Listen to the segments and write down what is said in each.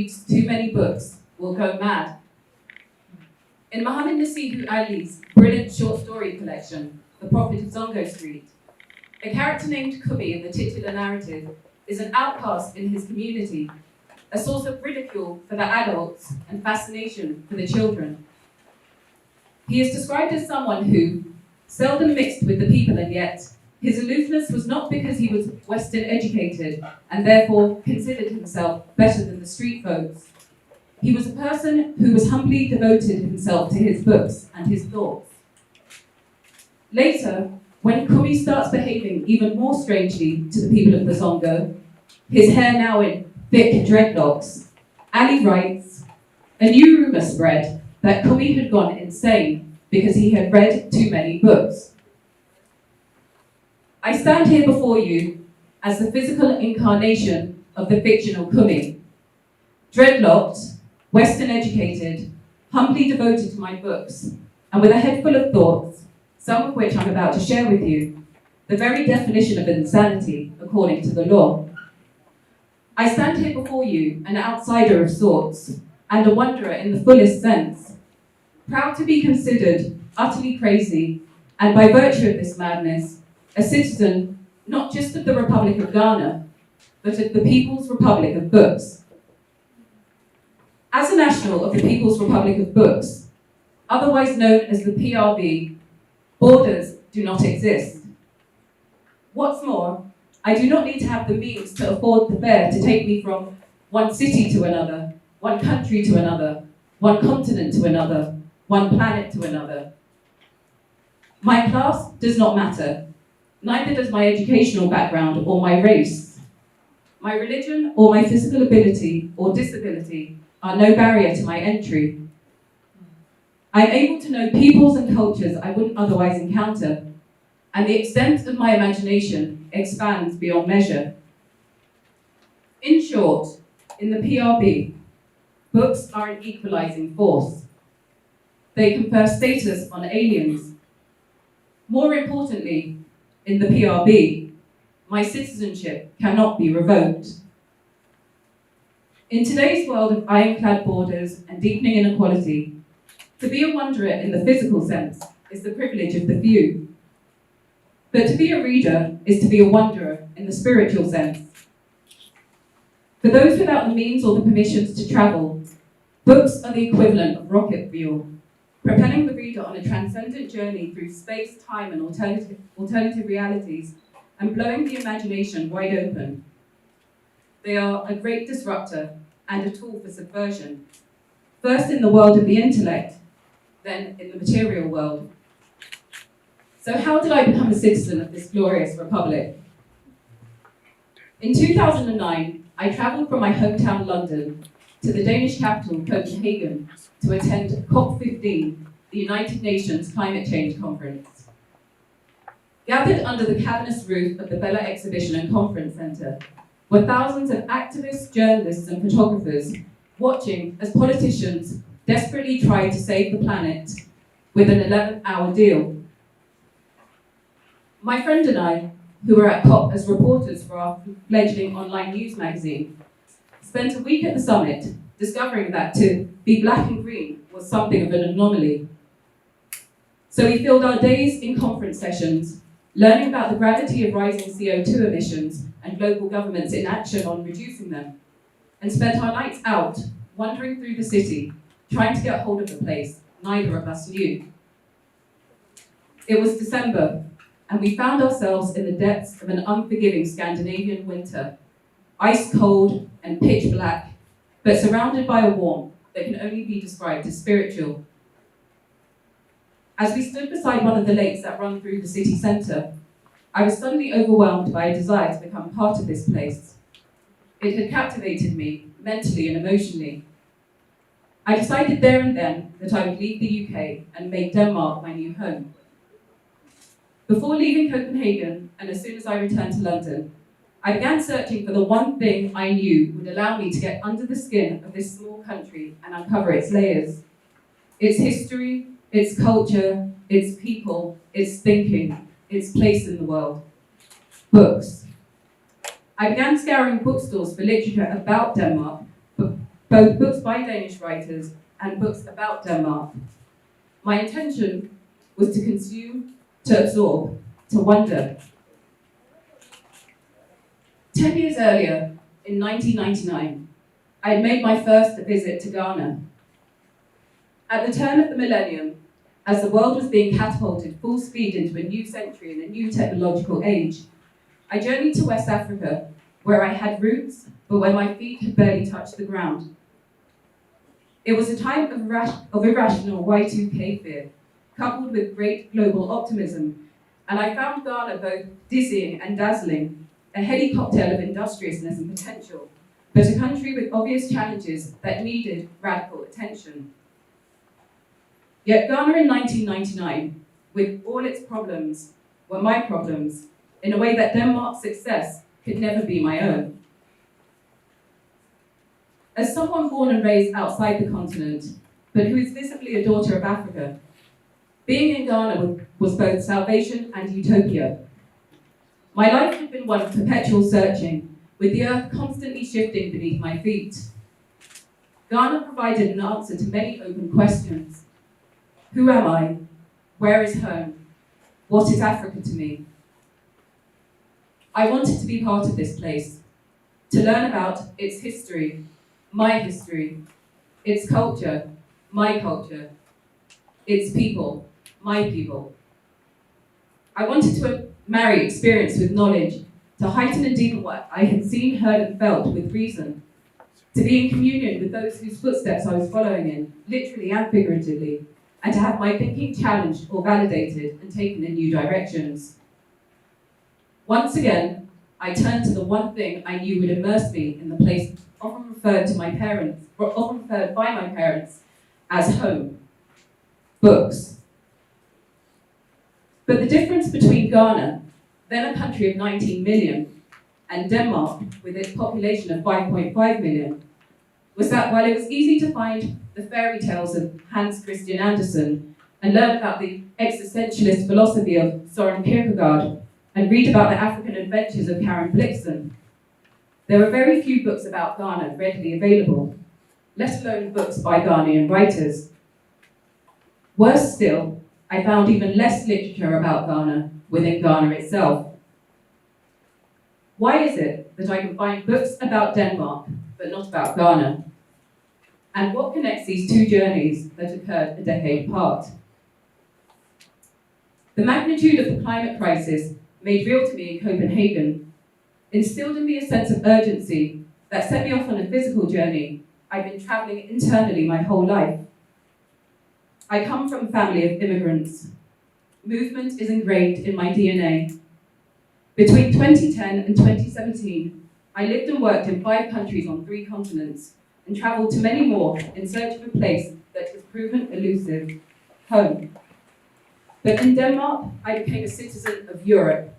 reads too many books will go mad. In Muhammad Nasibu Ali's brilliant short story collection, The Prophet of Zongo Street, a character named Kumi in the titular narrative is an outcast in his community, a source of ridicule for the adults and fascination for the children. He is described as someone who seldom mixed with the people, and yet his aloofness was not because he was Western educated and therefore considered himself better than the street folks. He was a person who was humbly devoted himself to his books and his thoughts. Later, when Kumi starts behaving even more strangely to the people of the Zongo, his hair now in thick dreadlocks, Ali writes, a new rumour spread that Kumi had gone insane because he had read too many books. I stand here before you as the physical incarnation of the fictional Kumi, dreadlocked, Western educated, humbly devoted to my books, and with a head full of thoughts, some of which I'm about to share with you, the very definition of insanity according to the law. I stand here before you, an outsider of sorts, and a wanderer in the fullest sense, proud to be considered utterly crazy, and by virtue of this madness, a citizen not just of the Republic of Ghana, but of the People's Republic of Books. As a national of the People's Republic of Books, otherwise known as the PRB, borders do not exist. What's more, I do not need to have the means to afford the fare to take me from one city to another, one country to another, one continent to another, one planet to another. My class does not matter. Neither does my educational background or my race. My religion or my physical ability or disability are no barrier to my entry. I'm able to know peoples and cultures I wouldn't otherwise encounter, and the extent of my imagination expands beyond measure. In short, in the PRB, books are an equalizing force. They confer status on aliens. More importantly, in the PRB, my citizenship cannot be revoked. In today's world of ironclad borders and deepening inequality, to be a wanderer in the physical sense is the privilege of the few. But to be a reader is to be a wanderer in the spiritual sense. For those without the means or the permissions to travel, books are the equivalent of rocket fuel, propelling the reader on a transcendent journey through space, time, and alternative realities, and blowing the imagination wide open. They are a great disruptor and a tool for subversion, first in the world of the intellect, then in the material world. So how did I become a citizen of this glorious republic? In 2009, I travelled from my hometown London to the Danish capital Copenhagen to attend COP15, the United Nations Climate Change Conference. Gathered under the cavernous roof of the Bella Exhibition and Conference Centre were thousands of activists, journalists and photographers watching as politicians desperately tried to save the planet with an 11-hour deal. My friend and I, who were at COP as reporters for our fledgling online news magazine, spent a week at the summit discovering that to be black and green was something of an anomaly. So we filled our days in conference sessions, learning about the gravity of rising CO2 emissions and global governments' inaction on reducing them, and spent our nights out wandering through the city, trying to get hold of a place neither of us knew. It was December, and we found ourselves in the depths of an unforgiving Scandinavian winter, ice cold and pitch black, but surrounded by a warmth that can only be described as spiritual. As we stood beside one of the lakes that run through the city centre, I was suddenly overwhelmed by a desire to become part of this place. It had captivated me, mentally and emotionally. I decided there and then that I would leave the UK and make Denmark my new home. Before leaving Copenhagen, and as soon as I returned to London, I began searching for the one thing I knew would allow me to get under the skin of this small country and uncover its layers. Its history, its culture, its people, its thinking, its place in the world. Books. I began scouring bookstores for literature about Denmark, both books by Danish writers and books about Denmark. My intention was to consume, to absorb, to wonder. 10 years earlier, in 1999, I had made my first visit to Ghana. At the turn of the millennium, as the world was being catapulted full speed into a new century and a new technological age, I journeyed to West Africa, where I had roots, but where my feet had barely touched the ground. It was a time of irrational Y2K fear, coupled with great global optimism, and I found Ghana both dizzying and dazzling, a heady cocktail of industriousness and potential, but a country with obvious challenges that needed radical attention. Yet Ghana in 1999, with all its problems, were my problems, in a way that Denmark's success could never be my own. As someone born and raised outside the continent, but who is visibly a daughter of Africa, being in Ghana was both salvation and utopia. My life had been one of perpetual searching, with the earth constantly shifting beneath my feet. Ghana provided an answer to many open questions. Who am I? Where is home? What is Africa to me? I wanted to be part of this place, to learn about its history, my history, its culture, my culture, its people, my people. I wanted to marry experience with knowledge, to heighten and deepen what I had seen, heard, and felt with reason, to be in communion with those whose footsteps I was following in, literally and figuratively, and to have my thinking challenged or validated and taken in new directions. Once again, I turned to the one thing I knew would immerse me in the place often referred by my parents as home: books. But the difference between Ghana, then a country of 19 million, and Denmark, with its population of 5.5 million, was that while it was easy to find the fairy tales of Hans Christian Andersen and learn about the existentialist philosophy of Søren Kierkegaard and read about the African adventures of Karen Blixen, there were very few books about Ghana readily available, let alone books by Ghanaian writers. Worse still, I found even less literature about Ghana within Ghana itself. Why is it that I can find books about Denmark, but not about Ghana? And what connects these two journeys that occurred a decade apart? The magnitude of the climate crisis, made real to me in Copenhagen, instilled in me a sense of urgency that set me off on a physical journey I've been traveling internally my whole life. I come from a family of immigrants. Movement is ingrained in my DNA. Between 2010 and 2017, I lived and worked in 5 countries on 3 continents and traveled to many more in search of a place that has proven elusive: home. But in Denmark, I became a citizen of Europe.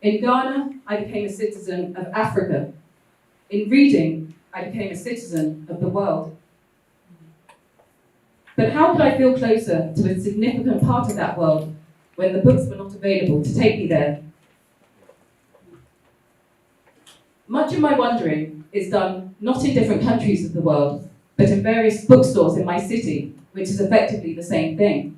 In Ghana, I became a citizen of Africa. In reading, I became a citizen of the world. But how could I feel closer to a significant part of that world when the books were not available to take me there? Much of my wandering is done not in different countries of the world, but in various bookstores in my city, which is effectively the same thing.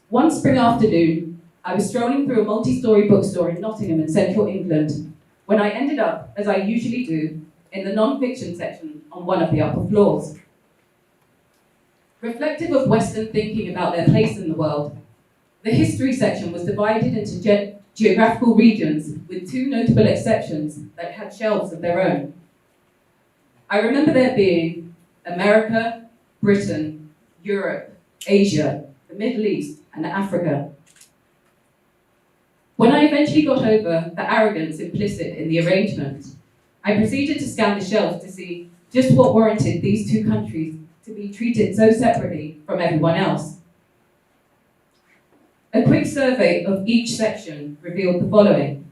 One spring afternoon, I was strolling through a multi-storey bookstore in Nottingham in central England, when I ended up, as I usually do, in the non-fiction section on one of the upper floors. Reflective of Western thinking about their place in the world, the history section was divided into geographical regions, with 2 notable exceptions that had shelves of their own. I remember there being America, Britain, Europe, Asia, the Middle East, and Africa. When I eventually got over the arrogance implicit in the arrangement, I proceeded to scan the shelves to see just what warranted these 2 countries to be treated so separately from everyone else. A quick survey of each section revealed the following.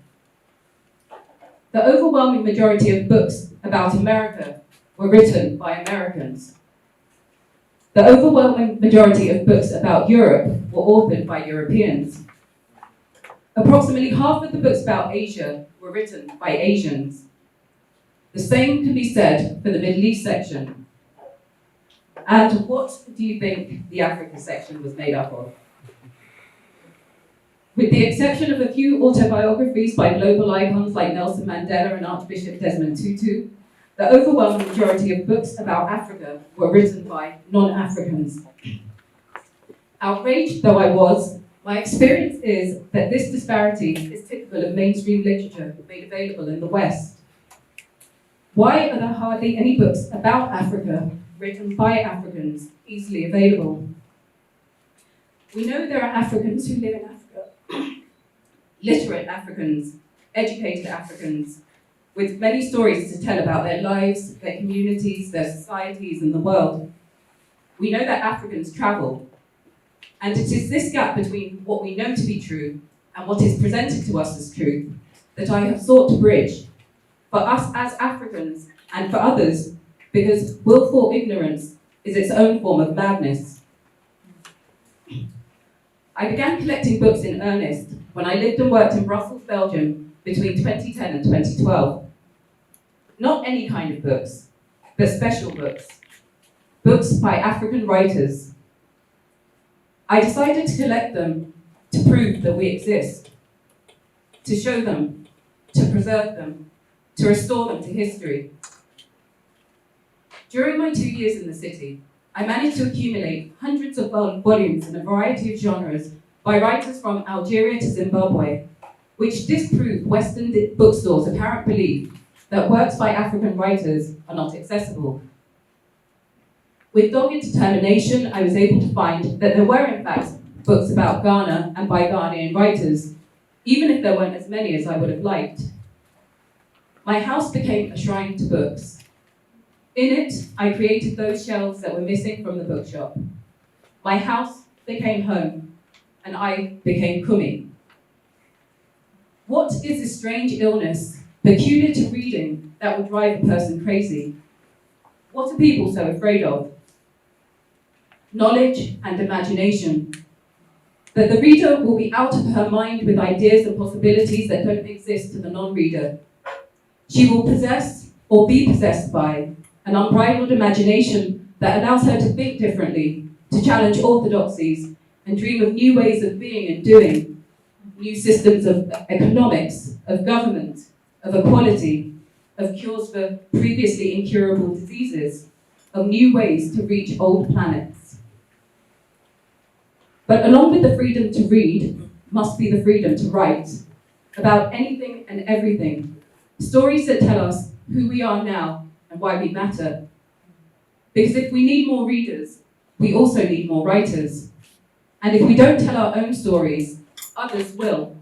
The overwhelming majority of books about America were written by Americans. The overwhelming majority of books about Europe were authored by Europeans. Approximately half of the books about Asia were written by Asians. The same can be said for the Middle East section. And what do you think the Africa section was made up of? With the exception of a few autobiographies by global icons like Nelson Mandela and Archbishop Desmond Tutu, the overwhelming majority of books about Africa were written by non-Africans. Outraged though I was, my experience is that this disparity is typical of mainstream literature made available in the West. Why are there hardly any books about Africa written by Africans easily available? We know there are Africans who live in Africa, literate Africans, educated Africans, with many stories to tell about their lives, their communities, their societies, and the world. We know that Africans travel, and it is this gap between what we know to be true and what is presented to us as truth that I have sought to bridge, for us as Africans and for others, because willful ignorance is its own form of madness. I began collecting books in earnest when I lived and worked in Brussels, Belgium between 2010 and 2012. Not any kind of books, but special books. Books by African writers. I decided to collect them to prove that we exist, to show them, to preserve them, to restore them to history. During my 2 years in the city, I managed to accumulate hundreds of volumes in a variety of genres by writers from Algeria to Zimbabwe, which disproved Western bookstores' apparent belief that works by African writers are not accessible. With dogged determination, I was able to find that there were in fact books about Ghana and by Ghanaian writers, even if there weren't as many as I would have liked. My house became a shrine to books. In it, I created those shelves that were missing from the bookshop. My house became home, and I became Kumi. What is this strange illness, peculiar to reading, that would drive a person crazy? What are people so afraid of? Knowledge and imagination. That the reader will be out of her mind with ideas and possibilities that don't exist to the non-reader. She will possess or be possessed by an unbridled imagination that allows her to think differently, to challenge orthodoxies, and dream of new ways of being and doing, new systems of economics, of government, of equality, of cures for previously incurable diseases, of new ways to reach old planets. But along with the freedom to read must be the freedom to write, about anything and everything, stories that tell us who we are now and why we matter. Because if we need more readers, we also need more writers. And if we don't tell our own stories, others will.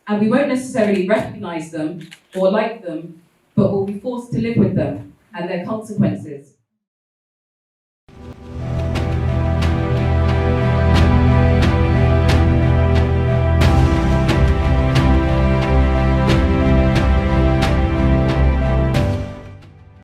And we won't necessarily recognize them or like them, but will be forced to live with them and their consequences.